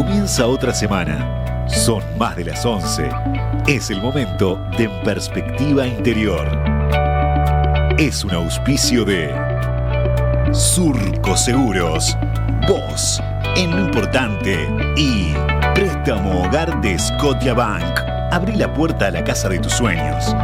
Comienza otra semana. Son más de las 11. Es el momento de En Perspectiva Interior. Es un auspicio de Surco Seguros, vos en lo importante, y Préstamo Hogar de Scotiabank. Abrí la puerta a la casa de tus sueños.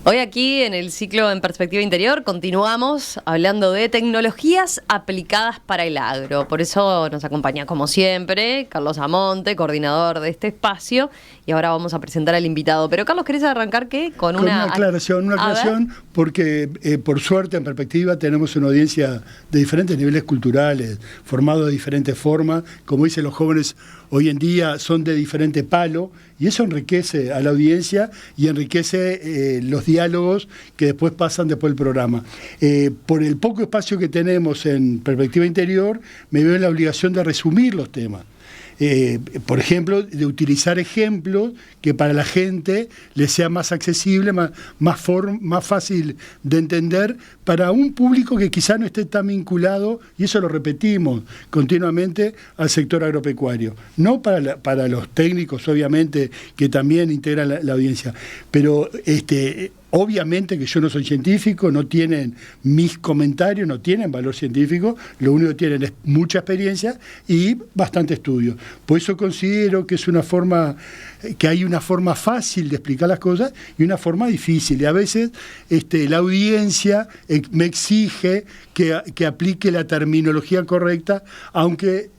Hoy aquí en el ciclo En Perspectiva Interior continuamos hablando de tecnologías aplicadas para el agro. Por eso nos acompaña, como siempre, Carlos Amonte, coordinador de este espacio. Y ahora vamos a presentar al invitado. Pero, Carlos, ¿querés arrancar qué? Con una aclaración, porque por suerte en Perspectiva tenemos una audiencia de diferentes niveles culturales, formados de diferentes formas. Como dicen los jóvenes, hoy en día son de diferente palo, y eso enriquece a la audiencia y enriquece los diálogos que después pasan después del programa. Por el poco espacio que tenemos en Perspectiva Interior, me veo en la obligación de resumir los temas. Por ejemplo, de utilizar ejemplos que para la gente les sea más accesible, más fácil de entender para un público que quizá no esté tan vinculado, y eso lo repetimos continuamente, al sector agropecuario. No para los técnicos, obviamente, que también integran la audiencia, pero obviamente que yo no soy científico, no tienen mis comentarios, no tienen valor científico, lo único que tienen es mucha experiencia y bastante estudio. Por eso considero que que hay una forma fácil de explicar las cosas y una forma difícil. Y a veces la audiencia me exige que aplique la terminología correcta, aunque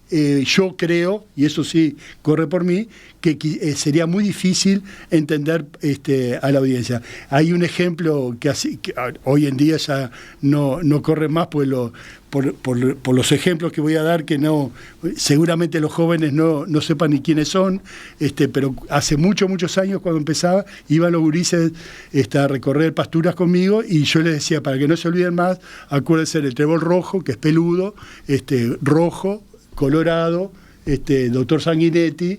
yo creo, y eso sí corre por mí, que sería muy difícil entender a la audiencia. Hay un ejemplo que hoy en día ya no corre más, pues por los ejemplos que voy a dar, que seguramente los jóvenes no sepan ni quiénes son, pero hace muchos años, cuando empezaba, iban los gurises a recorrer pasturas conmigo, y yo les decía, para que no se olviden más, acuérdense del trébol rojo, que es peludo, rojo, colorado, doctor Sanguinetti,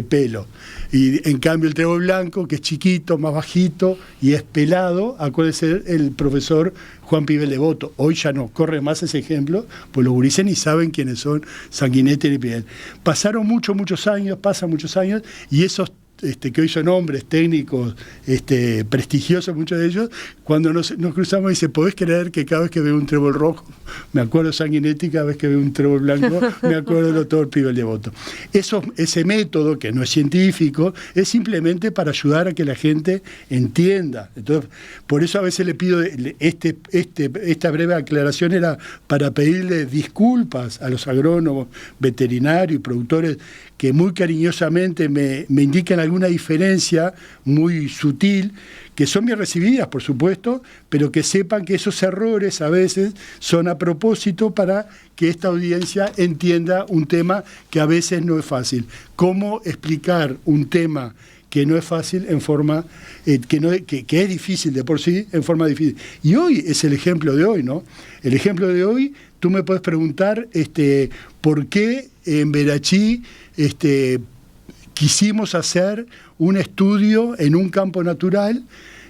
pelo. Y en cambio el trébol blanco, que es chiquito, más bajito y es pelado, acuérdense el profesor Juan Pibel Devoto. Hoy ya no corre más ese ejemplo, pues los gurises ni saben quiénes son Sanguinetti ni Pibel. Pasan muchos años, y esos que hoy son hombres técnicos prestigiosos, muchos de ellos, cuando nos cruzamos, dice: ¿podés creer que cada vez que veo un trébol rojo me acuerdo de Sanguinetti, cada vez que veo un trébol blanco me acuerdo del doctor Pibel Devoto? Ese método, que no es científico, es simplemente para ayudar a que la gente entienda. Entonces, por eso a veces le pido esta breve aclaración, era para pedirle disculpas a los agrónomos, veterinarios y productores que muy cariñosamente me indican alguna diferencia muy sutil, que son bien recibidas, por supuesto, pero que sepan que esos errores a veces son a propósito para que esta audiencia entienda un tema que a veces no es fácil. ¿Cómo explicar un tema que no es fácil en forma, que es difícil de por sí, en forma difícil? Y hoy es el ejemplo de hoy, ¿no? El ejemplo de hoy, tú me puedes preguntar por qué en Verachí quisimos hacer un estudio en un campo natural,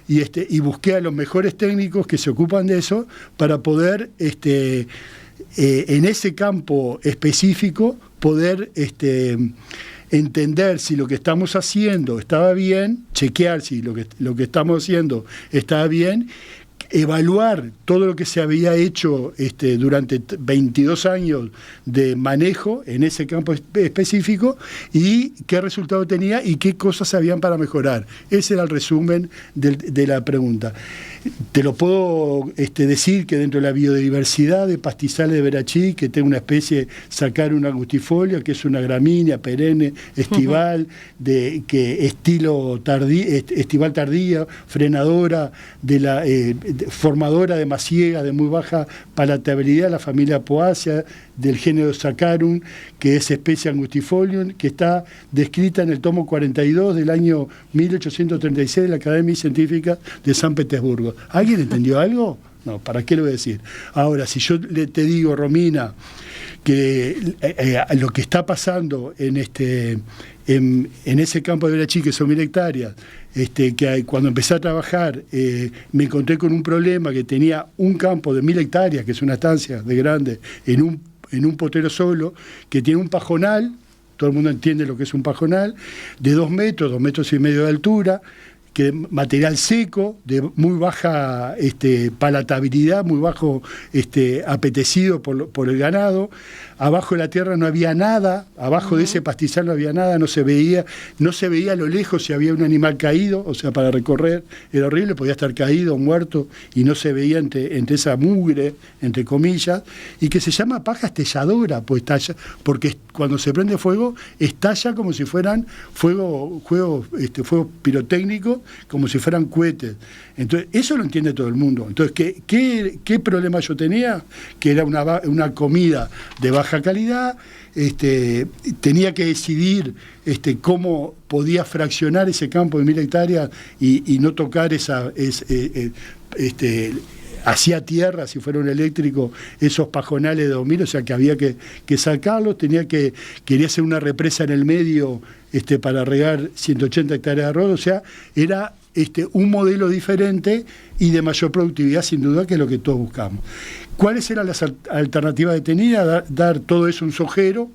y busqué a los mejores técnicos que se ocupan de eso para poder, en ese campo específico, poder entender si lo que estamos haciendo estaba bien, chequear si lo que estamos haciendo estaba bien, evaluar todo lo que se había hecho durante 22 años de manejo en ese campo específico, y qué resultado tenía y qué cosas habían para mejorar. Ese era el resumen de la pregunta. Te lo puedo decir, que dentro de la biodiversidad de pastizales de Verachí, que tengo una especie, Saccharum angustifolia, que es una gramínea perenne, estival, estival tardía, frenadora, formadora de maciegas de muy baja palatabilidad, la familia Poaceae, del género Saccharum, que es especie Angustifolium, que está descrita en el tomo 42 del año 1836 de la Academia Científica de San Petersburgo. ¿Alguien entendió algo? No, ¿para qué lo voy a decir? Ahora, si yo te digo, Romina, que lo que está pasando en ese campo de Verachí, que son 1000 hectáreas, que cuando empecé a trabajar me encontré con un problema, que tenía un campo de 1000 hectáreas, que es una estancia de grande, en en un potero solo, que tiene un pajonal, todo el mundo entiende lo que es un pajonal, de 2 metros, 2 metros y medio de altura, que material seco, de muy baja palatabilidad, muy bajo apetecido por el ganado. Abajo de la tierra no había nada, abajo de ese pastizal no había nada, no se veía a lo lejos si había un animal caído, o sea, para recorrer era horrible, podía estar caído, muerto, y no se veía entre esa mugre, entre comillas, y que se llama paja estalladora, pues porque cuando se prende fuego, estalla como si fueran fuego pirotécnico, como si fueran cohetes. Entonces, eso lo entiende todo el mundo. Entonces, ¿qué problema yo tenía? Que era una comida de baja calidad, tenía que decidir cómo podía fraccionar ese campo de 1000 hectáreas y no tocar hacia tierra, si fuera un eléctrico, esos pajonales de 2000, o sea que había que sacarlos, quería hacer una represa en el medio para regar 180 hectáreas de arroz, o sea, era un modelo diferente y de mayor productividad, sin duda, que es lo que todos buscamos. ¿Cuáles eran las alternativas que tenía? Dar todo eso un sojero,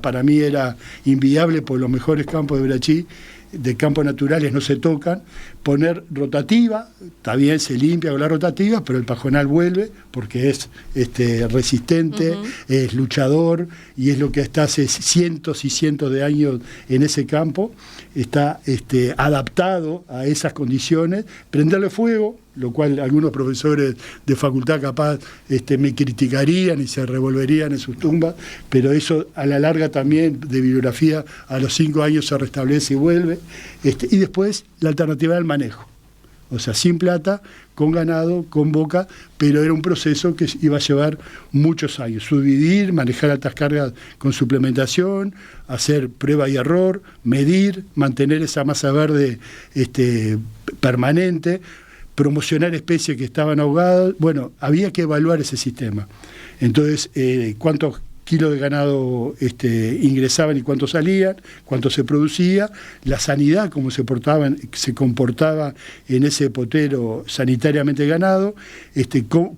para mí era inviable, porque los mejores campos de Verachí, de campos naturales, no se tocan. Poner rotativa, está bien, se limpia con la rotativa, pero el pajonal vuelve porque es resistente, es luchador, y es lo que está hace cientos y cientos de años en ese campo, está adaptado a esas condiciones. Prenderle fuego, lo cual algunos profesores de facultad capaz me criticarían y se revolverían en sus tumbas, pero eso a la larga también de bibliografía a los 5 años se restablece y vuelve. Y después la alternativa del manejo, o sea, sin plata, con ganado, con boca, pero era un proceso que iba a llevar muchos años. Subdividir, manejar altas cargas con suplementación, hacer prueba y error, medir, mantener esa masa verde permanente, promocionar especies que estaban ahogadas. Bueno, había que evaluar ese sistema. Entonces, cuántos kilos de ganado ingresaban y cuántos salían, cuánto se producía, la sanidad, cómo se comportaba en ese potero sanitariamente ganado,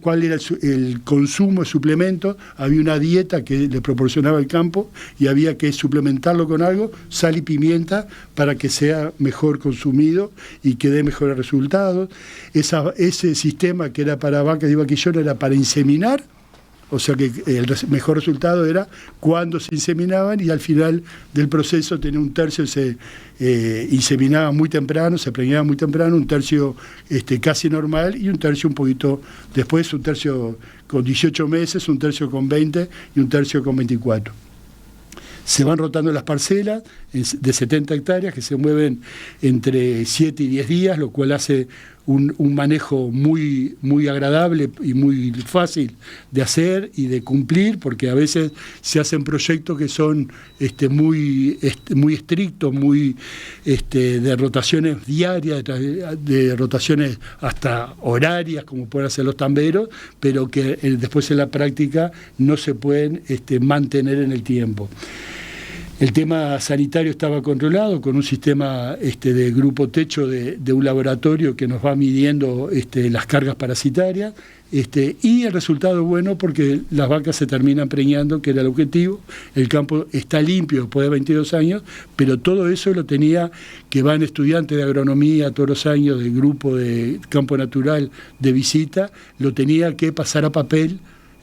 cuál era el consumo de suplementos. Había una dieta que le proporcionaba el campo y había que suplementarlo con algo, sal y pimienta, para que sea mejor consumido y que dé mejores resultados. Ese sistema que era para vacas y vaquillón era para inseminar. O sea que el mejor resultado era cuando se inseminaban, y al final del proceso tenía un tercio, se inseminaba muy temprano, se preñaba muy temprano, un tercio casi normal y un tercio un poquito después, un tercio con 18 meses, un tercio con 20 y un tercio con 24. Se van rotando las parcelas de 70 hectáreas que se mueven entre 7 y 10 días, lo cual hace un manejo muy, muy agradable y muy fácil de hacer y de cumplir, porque a veces se hacen proyectos que son muy estrictos, muy de rotaciones diarias, de rotaciones hasta horarias, como pueden hacer los tamberos, pero que después en la práctica no se pueden mantener en el tiempo. El tema sanitario estaba controlado con un sistema de grupo techo de un laboratorio que nos va midiendo las cargas parasitarias, y el resultado es bueno porque las vacas se terminan preñando, que era el objetivo. El campo está limpio después de 22 años, pero todo eso lo tenía, que van estudiantes de agronomía todos los años del grupo de campo natural de visita, lo tenía que pasar a papel,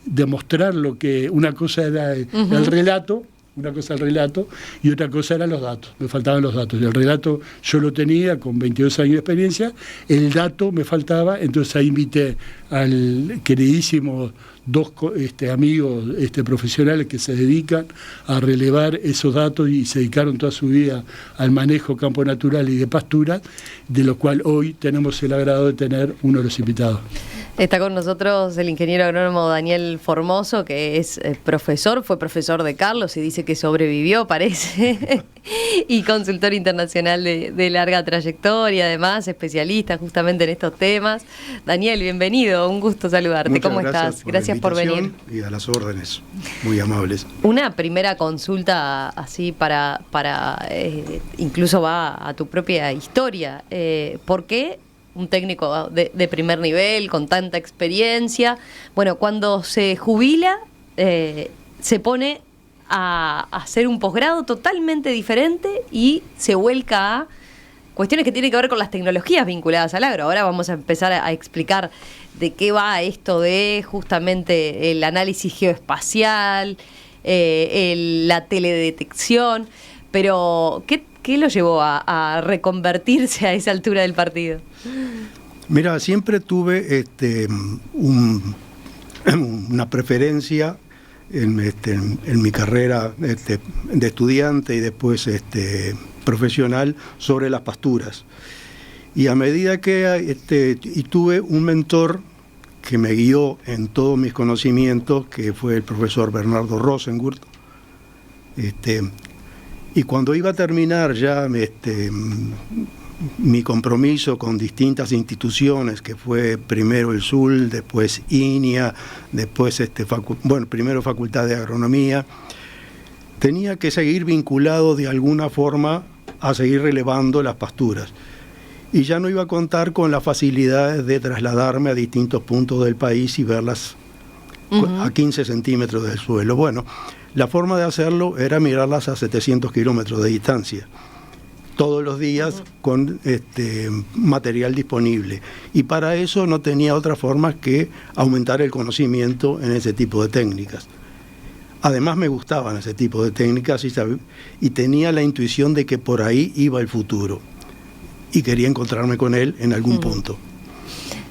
demostrar lo que una cosa era el relato. Una cosa el relato y otra cosa eran los datos. Me faltaban los datos. El relato yo lo tenía con 22 años de experiencia, el dato me faltaba, entonces ahí invité al queridísimo dos amigos profesionales que se dedican a relevar esos datos y se dedicaron toda su vida al manejo campo natural y de pasturas, de lo cual hoy tenemos el agrado de tener uno de los invitados. Está con nosotros el ingeniero agrónomo Daniel Formoso, que es fue profesor de Carlos y dice que sobrevivió, parece, y consultor internacional de larga trayectoria, además, especialista justamente en estos temas. Daniel, bienvenido, un gusto saludarte. Muchas ¿Cómo estás? Gracias por venir. Y a las órdenes, muy amables. Una primera consulta así para incluso va a tu propia historia. ¿Por qué un técnico de primer nivel, con tanta experiencia, bueno, cuando se jubila, se pone a hacer un posgrado totalmente diferente y se vuelca a cuestiones que tienen que ver con las tecnologías vinculadas al agro. Ahora vamos a empezar a explicar de qué va esto de justamente el análisis geoespacial, la teledetección, pero ¿qué lo llevó a reconvertirse a esa altura del partido? Mira, siempre tuve una preferencia en mi carrera de estudiante y después profesional sobre las pasturas. Y a medida que y tuve un mentor que me guió en todos mis conocimientos, que fue el profesor Bernardo Rosengurt. Y cuando iba a terminar ya mi compromiso con distintas instituciones, que fue primero el SUL, después INIA, después primero Facultad de Agronomía, tenía que seguir vinculado de alguna forma a seguir relevando las pasturas. Y ya no iba a contar con las facilidades de trasladarme a distintos puntos del país y verlas a 15 centímetros del suelo. Bueno, la forma de hacerlo era mirarlas a 700 kilómetros de distancia, todos los días con material disponible. Y para eso no tenía otra forma que aumentar el conocimiento en ese tipo de técnicas. Además me gustaban ese tipo de técnicas y tenía la intuición de que por ahí iba el futuro. Y quería encontrarme con él en algún punto.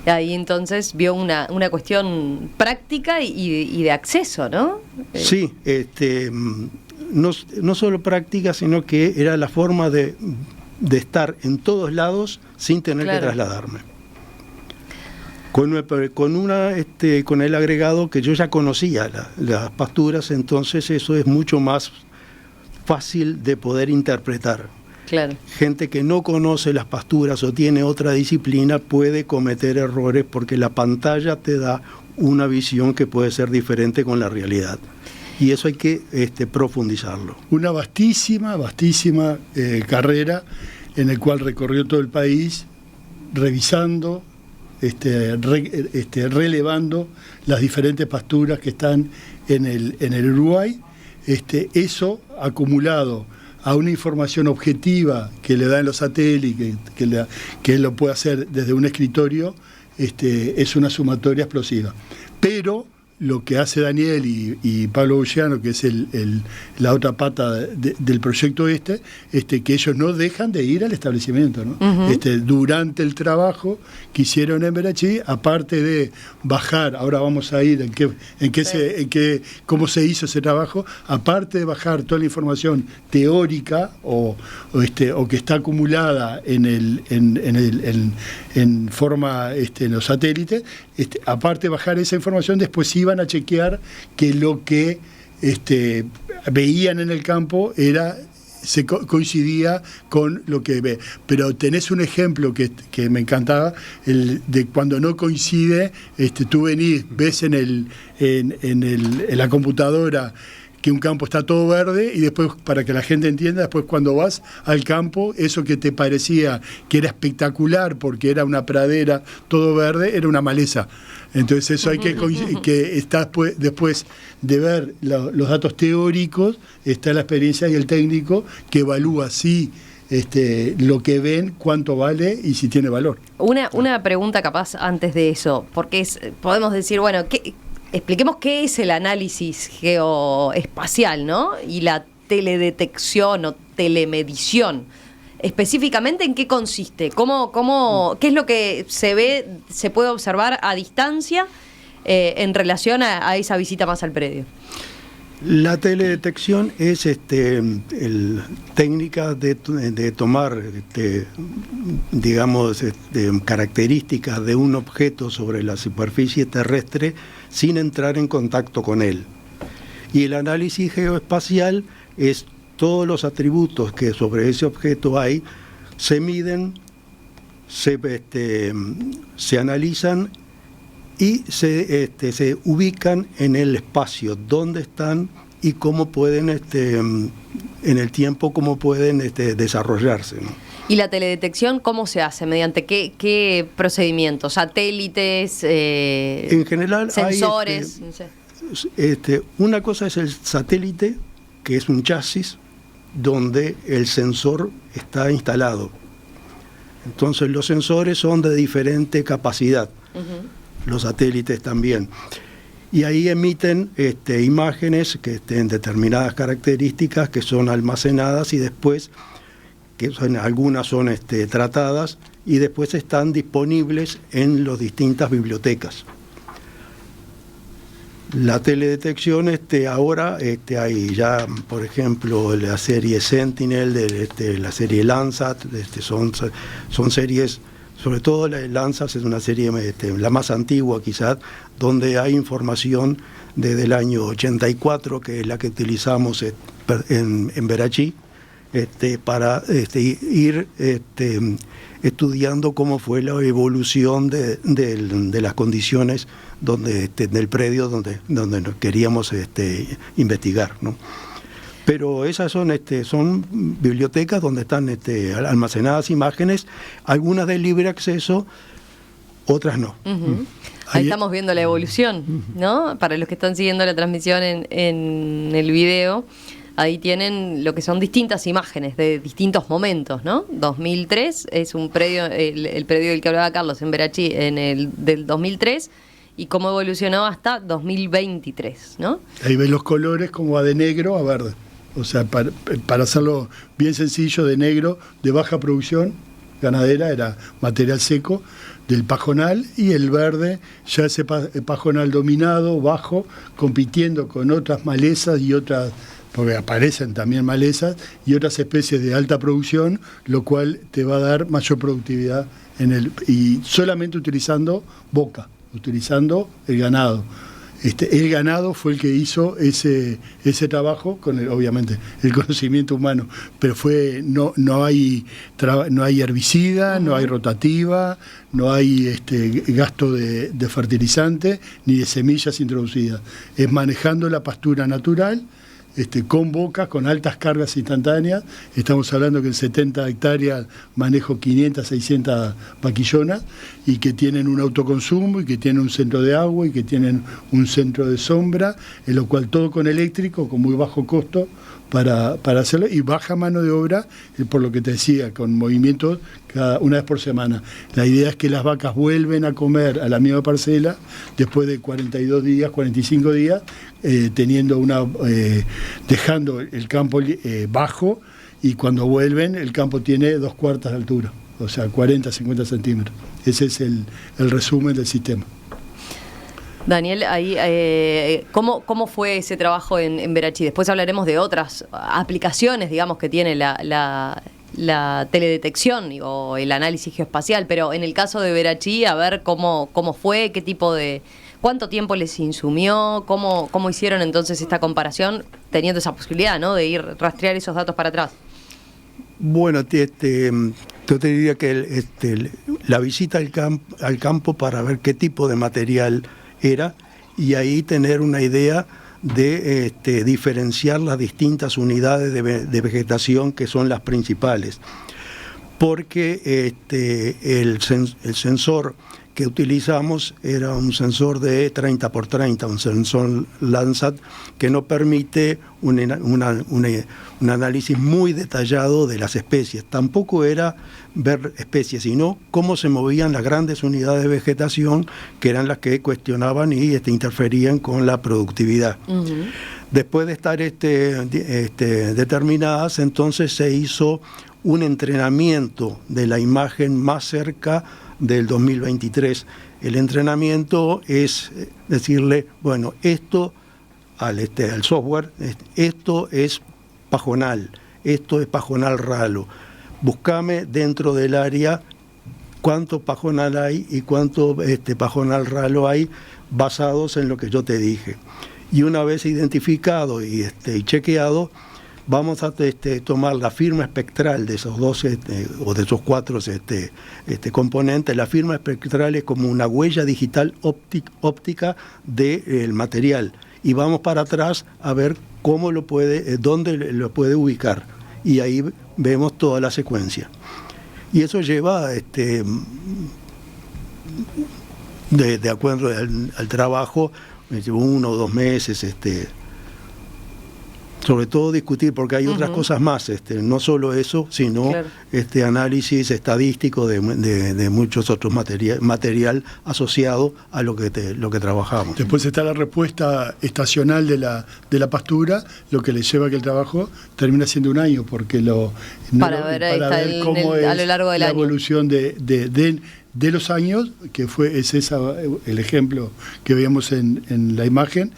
Ahí entonces vio una cuestión práctica y de acceso, ¿no? Sí, no solo práctica, sino que era la forma de estar en todos lados sin tener que trasladarme. Con el agregado que yo ya conocía las pasturas, entonces eso es mucho más fácil de poder interpretar. Claro. Gente que no conoce las pasturas o tiene otra disciplina puede cometer errores porque la pantalla te da una visión que puede ser diferente con la realidad. Y eso hay que profundizarlo. Una vastísima carrera en la cual recorrió todo el país, revisando, relevando las diferentes pasturas que están en el Uruguay. Eso acumulado a una información objetiva que le dan los satélites, que él lo puede hacer desde un escritorio, es una sumatoria explosiva. Pero lo que hace Daniel y Pablo Bugliano, que es la otra pata del proyecto que ellos no dejan de ir al establecimiento, ¿no? Durante el trabajo que hicieron en Berachí, aparte de bajar, ahora vamos a ir cómo se hizo ese trabajo, aparte de bajar toda la información teórica o que está acumulada en forma en los satélites, aparte de bajar esa información, después iban a chequear que lo que veían en el campo coincidía con lo que ve. Pero tenés un ejemplo que me encantaba, el de cuando no coincide, tú venís, ves en la computadora que un campo está todo verde y después, para que la gente entienda, después cuando vas al campo, eso que te parecía que era espectacular porque era una pradera todo verde, era una maleza. Entonces eso hay que está después de ver los datos teóricos, está la experiencia y el técnico que evalúa si lo que ven, cuánto vale y si tiene valor. Una pregunta capaz antes de eso, porque podemos decir, bueno, expliquemos qué es el análisis geoespacial, ¿no? Y la teledetección o telemedición. Específicamente, ¿en qué consiste? ¿Qué es lo que se puede observar a distancia en relación a esa visita más al predio? La teledetección es técnica de tomar, digamos, características de un objeto sobre la superficie terrestre sin entrar en contacto con él. Y el análisis geoespacial es todos los atributos que sobre ese objeto hay, se miden, se analizan y se ubican en el espacio, dónde están y cómo pueden, en el tiempo, cómo pueden desarrollarse, ¿no? ¿Y la teledetección cómo se hace? ¿Mediante qué procedimientos? ¿Satélites? En general ¿sensores? hay, no sé. una cosa es el satélite, que es un chasis donde el sensor está instalado. Entonces los sensores son de diferente capacidad, los satélites también. Y ahí emiten imágenes que tienen determinadas características que son almacenadas y después, algunas son tratadas y después están disponibles en las distintas bibliotecas. La teledetección, ahora hay ya, por ejemplo, la serie Sentinel, la serie Landsat, son series, sobre todo la Landsat es una serie la más antigua quizás, donde hay información desde el año 84, que es la que utilizamos en Verachí, para ir estudiando cómo fue la evolución de las condiciones del predio donde nos queríamos investigar, ¿no? Pero esas son bibliotecas donde están almacenadas imágenes, algunas de libre acceso, otras no. Ahí estamos viendo la evolución, ¿no? Para los que están siguiendo la transmisión en el video, ahí tienen lo que son distintas imágenes de distintos momentos, ¿no? 2003 es un predio, el predio del que hablaba Carlos en Verachí, del 2003, y cómo evolucionó hasta 2023, ¿no? Ahí ves los colores como va de negro a verde. O sea, para hacerlo bien sencillo, de negro, de baja producción ganadera, era material seco, del pajonal, y el verde, ya ese pajonal dominado, bajo, compitiendo con otras malezas y otras, porque aparecen también malezas, y otras especies de alta producción, lo cual te va a dar mayor productividad y solamente utilizando boca, utilizando el ganado. El ganado fue el que hizo ese trabajo con obviamente el conocimiento humano, pero no hay herbicida, no hay rotativa, no hay gasto de fertilizante ni de semillas introducidas. Es manejando la pastura natural, con bocas, con altas cargas instantáneas. Estamos hablando que en 70 hectáreas manejo 500, 600 vaquillonas, y que tienen un autoconsumo, y que tienen un centro de agua, y que tienen un centro de sombra, en lo cual todo con eléctrico, con muy bajo costo para hacerlo, y baja mano de obra, por lo que te decía, con movimientos una vez por semana. La idea es que las vacas vuelven a comer a la misma parcela después de 42 días, 45 días, dejando el campo bajo, y cuando vuelven el campo tiene 2/4 de altura, o sea, 40, 50 centímetros. Ese es el resumen del sistema. Daniel, ahí, ¿cómo fue ese trabajo en Verachí? Después hablaremos de otras aplicaciones, digamos, que tiene la teledetección o el análisis geoespacial, pero en el caso de Verachí, a ver cómo fue, cuánto tiempo les insumió, cómo hicieron entonces esta comparación, teniendo esa posibilidad, ¿no?, de rastrear esos datos para atrás. Bueno, yo te diría que la visita al campo para ver qué tipo de material era, y ahí tener una idea de diferenciar las distintas unidades de vegetación que son las principales, porque el sensor que utilizamos era un sensor de 30x30, un sensor Landsat, que no permite un análisis muy detallado de las especies. Tampoco era ver especies, sino cómo se movían las grandes unidades de vegetación, que eran las que cuestionaban y interferían con la productividad. Uh-huh. Después de estar determinadas, entonces se hizo un entrenamiento de la imagen más cerca del 2023. El entrenamiento es decirle, bueno, esto al software, esto es pajonal, esto es pajonal ralo. Búscame dentro del área cuánto pajonal hay y cuánto pajonal ralo hay, basados en lo que yo te dije. Y una vez identificado y chequeado, vamos a tomar la firma espectral de esos dos o de esos cuatro componentes. La firma espectral es como una huella digital óptica del material, y vamos para atrás a ver dónde lo puede ubicar, y ahí vemos toda la secuencia. Y eso lleva de acuerdo al trabajo me llevó 1 o 2 meses, sobre todo discutir, porque hay otras cosas más, no solo eso, sino análisis estadístico de muchos otros material asociado a lo que trabajamos. Después está la respuesta estacional de la pastura, lo que le lleva a que el trabajo termina siendo un año, porque para ver cómo es a lo largo del la año. Evolución de los años, que es el ejemplo que veíamos en la imagen,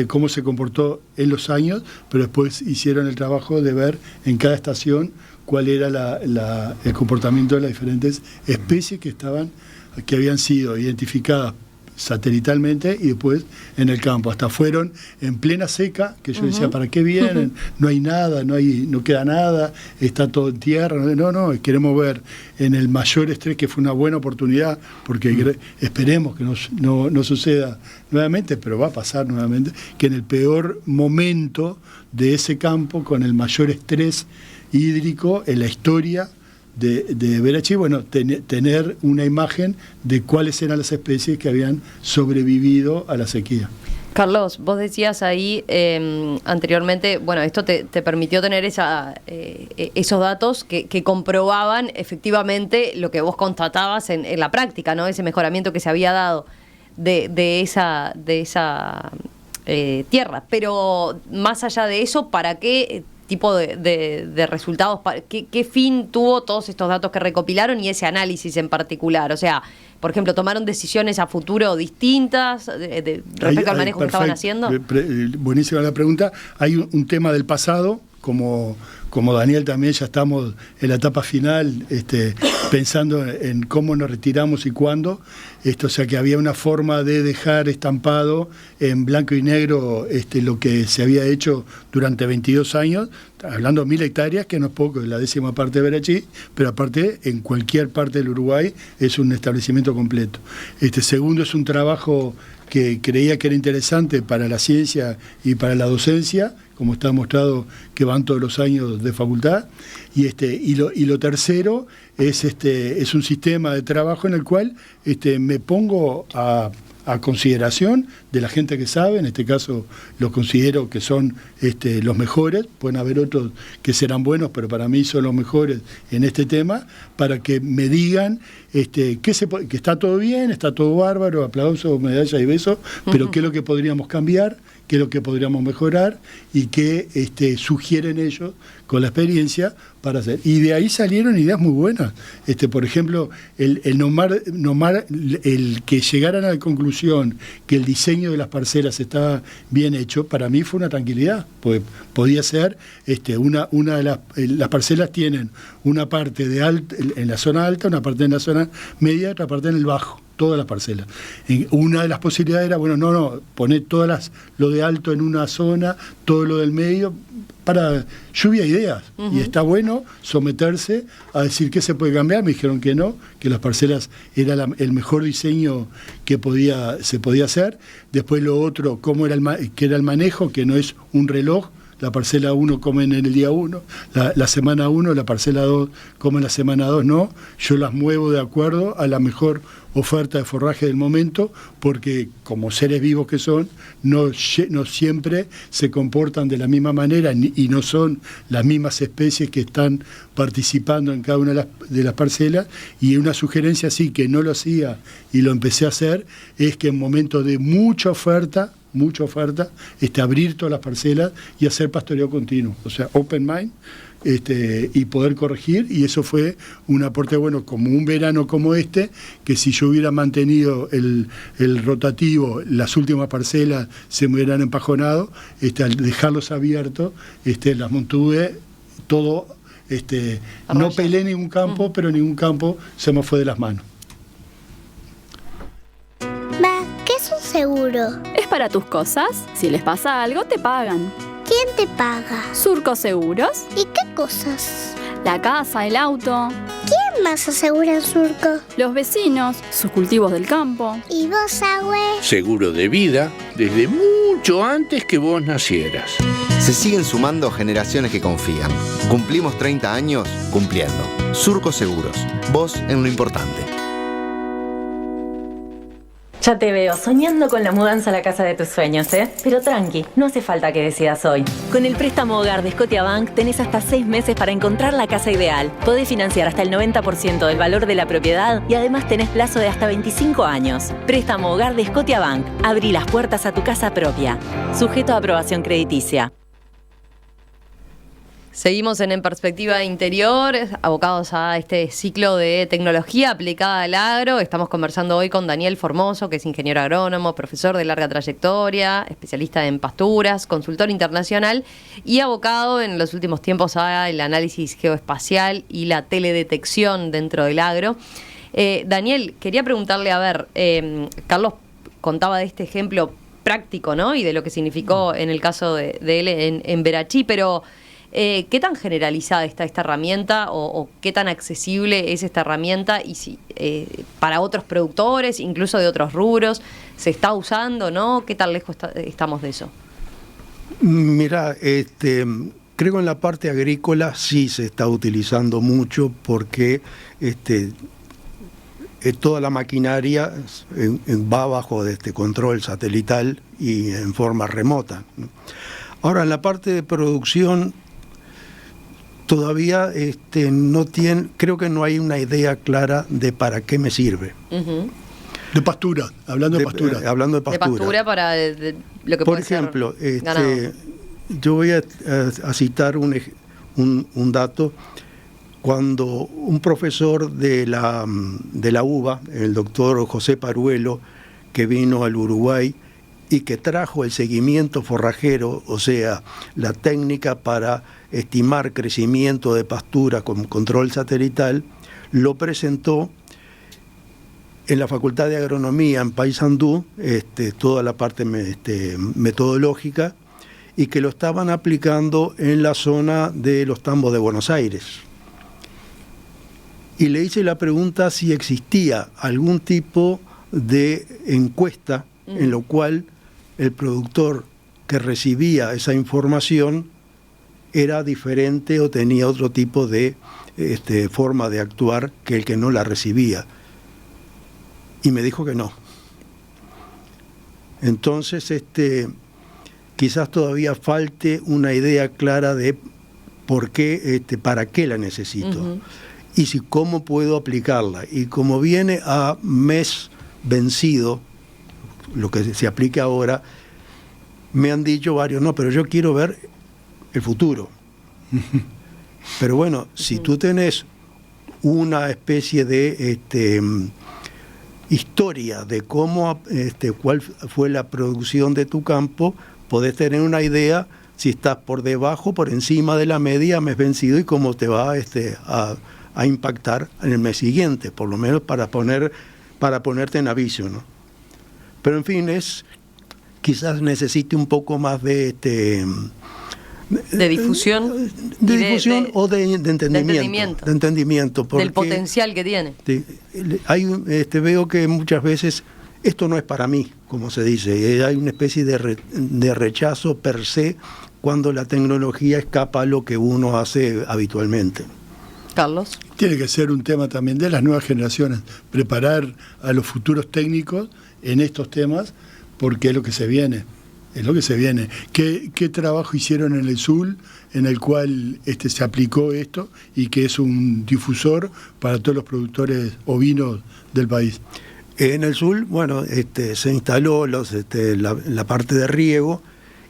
cómo se comportó en los años, pero después hicieron el trabajo de ver en cada estación cuál era el comportamiento de las diferentes especies que habían sido identificadas satelitalmente y después en el campo. Hasta fueron en plena seca, que yo decía, ¿para qué vienen? No hay nada, no queda nada, está todo en tierra. No, queremos ver en el mayor estrés, que fue una buena oportunidad, porque esperemos que no suceda nuevamente, pero va a pasar nuevamente, que en el peor momento de ese campo, con el mayor estrés hídrico en la historia de Verachí, tener una imagen de cuáles eran las especies que habían sobrevivido a la sequía. Carlos, vos decías ahí anteriormente, esto te permitió tener esos datos que comprobaban efectivamente lo que vos constatabas en la práctica, ¿no? Ese mejoramiento que se había dado de esa tierra. Pero más allá de eso, ¿para qué tipo de resultados, qué fin tuvo todos estos datos que recopilaron y ese análisis en particular? O sea, por ejemplo, ¿tomaron decisiones a futuro distintas respecto al manejo que estaban haciendo? Buenísima la pregunta. Hay un tema del pasado, como Daniel también ya estamos en la etapa final, pensando en cómo nos retiramos y cuándo. O sea que había una forma de dejar estampado en blanco y negro lo que se había hecho durante 22 años, hablando de 1.000 hectáreas, que no es poco, es la 10ª parte de Verachí, pero aparte en cualquier parte del Uruguay es un establecimiento completo. Segundo, es un trabajo que creía que era interesante para la ciencia y para la docencia, como está mostrado que van todos los años de facultad, y lo tercero es un sistema de trabajo en el cual me pongo a consideración de la gente que sabe. En este caso los considero que son los mejores, pueden haber otros que serán buenos, pero para mí son los mejores en este tema, para que me digan que está todo bien, está todo bárbaro, aplausos, medallas y besos, pero qué es lo que podríamos cambiar, qué es lo que podríamos mejorar y qué sugieren ellos con la experiencia para hacer. Y de ahí salieron ideas muy buenas. Por ejemplo, el que llegaran a la conclusión que el diseño de las parcelas estaba bien hecho, para mí fue una tranquilidad, porque podía ser una de las parcelas tienen una parte en la zona alta, una parte en la zona media y otra parte en el bajo. Todas las parcelas. Una de las posibilidades era, poner lo de alto en una zona, todo lo del medio, para lluvia de ideas. Y está bueno someterse a decir qué se puede cambiar. Me dijeron que no, que las parcelas era el mejor diseño que se podía hacer. Después lo otro, que era el manejo, que no es un reloj. La parcela 1 comen en el día 1, la semana 1, la parcela 2 comen la semana 2, no. Yo las muevo de acuerdo a la mejor oferta de forraje del momento, porque como seres vivos que son, no siempre se comportan de la misma manera y no son las mismas especies que están participando en cada una de las parcelas. Y una sugerencia así, que no lo hacía y lo empecé a hacer, es que en momentos de mucha oferta, abrir todas las parcelas y hacer pastoreo continuo, o sea, open mind, y poder corregir. Y eso fue un aporte bueno, como un verano como que si yo hubiera mantenido el rotativo, las últimas parcelas se me hubieran empajonado. Al dejarlos abiertos, las mantuve todo, no peleé ningún campo, pero ningún campo se me fue de las manos. ¿Qué es un seguro? Es para tus cosas. Si les pasa algo, te pagan. ¿Quién te paga? Surco Seguros. ¿Y qué cosas? La casa, el auto. ¿Quién más asegura en Surco? Los vecinos, sus cultivos del campo. ¿Y vos, Agüe? Seguro de vida desde mucho antes que vos nacieras. Se siguen sumando generaciones que confían. Cumplimos 30 años cumpliendo. Surco Seguros. Vos en lo importante. Ya te veo soñando con la mudanza a la casa de tus sueños, ¿eh? Pero tranqui, no hace falta que decidas hoy. Con el préstamo hogar de Scotiabank tenés hasta 6 meses para encontrar la casa ideal. Podés financiar hasta el 90% del valor de la propiedad y además tenés plazo de hasta 25 años. Préstamo hogar de Scotiabank. Abrí las puertas a tu casa propia. Sujeto a aprobación crediticia. Seguimos en Perspectiva Interior, abocados a este ciclo de tecnología aplicada al agro. Estamos conversando hoy con Daniel Formoso, que es ingeniero agrónomo, profesor de larga trayectoria, especialista en pasturas, consultor internacional y abocado en los últimos tiempos al análisis geoespacial y la teledetección dentro del agro. Daniel, quería preguntarle, a ver, Carlos contaba de este ejemplo práctico, ¿no? Y de lo que significó en el caso de él en Verachí, pero ¿qué tan generalizada está esta herramienta o qué tan accesible es esta herramienta? Y si para otros productores, incluso de otros rubros, ¿se está usando, no? ¿Qué tan lejos estamos de eso? Mira, creo que en la parte agrícola sí se está utilizando mucho porque toda la maquinaria va bajo control satelital y en forma remota. Ahora, en la parte de producción todavía creo que no hay una idea clara de para qué me sirve. Uh-huh. De pastura, hablando de pastura. Hablando de pastura. De pastura para lo que por puede ejemplo, ser ganado. Yo voy a citar un dato. Cuando un profesor de la UBA, el doctor José Paruelo, que vino al Uruguay y que trajo el seguimiento forrajero, o sea, la técnica para estimar crecimiento de pastura con control satelital, lo presentó en la Facultad de Agronomía en Paysandú, toda la parte metodológica, y que lo estaban aplicando en la zona de los tambos de Buenos Aires. Y le hice la pregunta si existía algún tipo de encuesta en lo cual el productor que recibía esa información era diferente o tenía otro tipo de forma de actuar que el que no la recibía. Y me dijo que no. Entonces, quizás todavía falte una idea clara de por qué, para qué la necesito. Uh-huh. Y si cómo puedo aplicarla. Y como viene a mes vencido, lo que se aplica ahora, me han dicho varios, no, pero yo quiero ver el futuro. Pero bueno, si tú tenés una especie de historia de cómo, cuál fue la producción de tu campo, podés tener una idea si estás por debajo, por encima de la media mes vencido y cómo te va a impactar en el mes siguiente, por lo menos para ponerte en aviso, ¿no? Pero en fin, quizás necesite un poco más de difusión. De difusión o de entendimiento. De entendimiento. Porque del potencial que tiene. Veo que muchas veces esto no es para mí, como se dice. Hay una especie de rechazo per se cuando la tecnología escapa a lo que uno hace habitualmente. Carlos. Tiene que ser un tema también de las nuevas generaciones, preparar a los futuros técnicos en estos temas, porque es lo que se viene. Es lo que se viene. ¿Qué trabajo hicieron en el sur en el cual se aplicó esto y que es un difusor para todos los productores ovinos del país? En el sur, bueno, se instaló la parte de riego,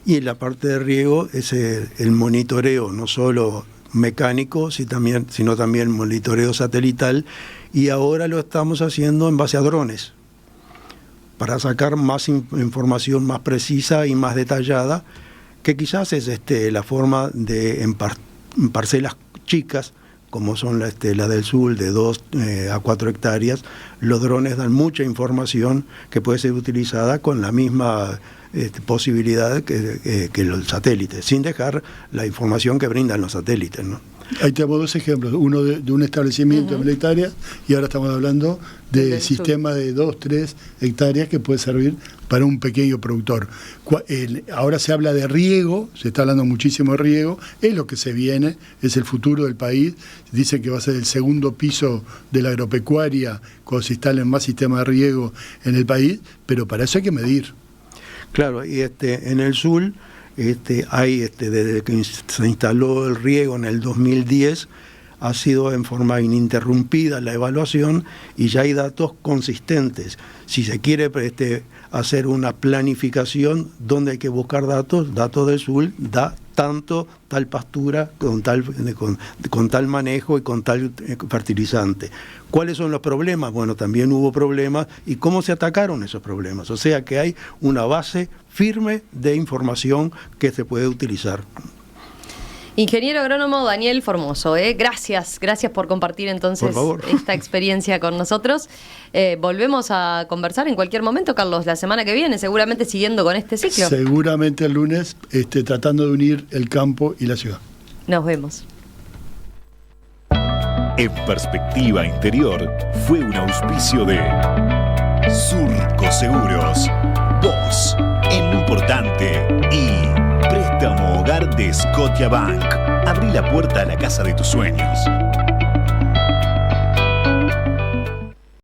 y en la parte de riego es el monitoreo, no solo mecánico, sino también monitoreo satelital, y ahora lo estamos haciendo en base a drones, para sacar más información más precisa y más detallada, que quizás es la forma de en parcelas chicas, como son la del sur, de 2 a 4 hectáreas, los drones dan mucha información que puede ser utilizada con la misma posibilidad que los satélites, sin dejar la información que brindan los satélites, ¿no? Ahí tenemos dos ejemplos, uno de un establecimiento de 1000 hectáreas y ahora estamos hablando de sistema de 2-3 hectáreas que puede servir para un pequeño productor. Ahora se habla de riego, se está hablando muchísimo de riego, es lo que se viene, es el futuro del país. Dicen que va a ser el segundo piso de la agropecuaria cuando se instalen más sistemas de riego en el país, pero para eso hay que medir. Claro, y en el sur hay desde que se instaló el riego en el 2010, ha sido en forma ininterrumpida la evaluación y ya hay datos consistentes. Si se quiere hacer una planificación donde hay que buscar datos del sur da tanto tal pastura con tal manejo y con tal fertilizante. ¿Cuáles son los problemas? Bueno, también hubo problemas y cómo se atacaron esos problemas. O sea que hay una base firme de información que se puede utilizar. Ingeniero agrónomo Daniel Formoso, gracias por compartir entonces esta experiencia con nosotros. Volvemos a conversar en cualquier momento, Carlos, la semana que viene, seguramente siguiendo con este ciclo. Seguramente el lunes, tratando de unir el campo y la ciudad. Nos vemos. En Perspectiva Interior fue un auspicio de Surco Seguros, vos en lo importante y Préstamo Hogar de Scotiabank. Abrí la puerta a la casa de tus sueños.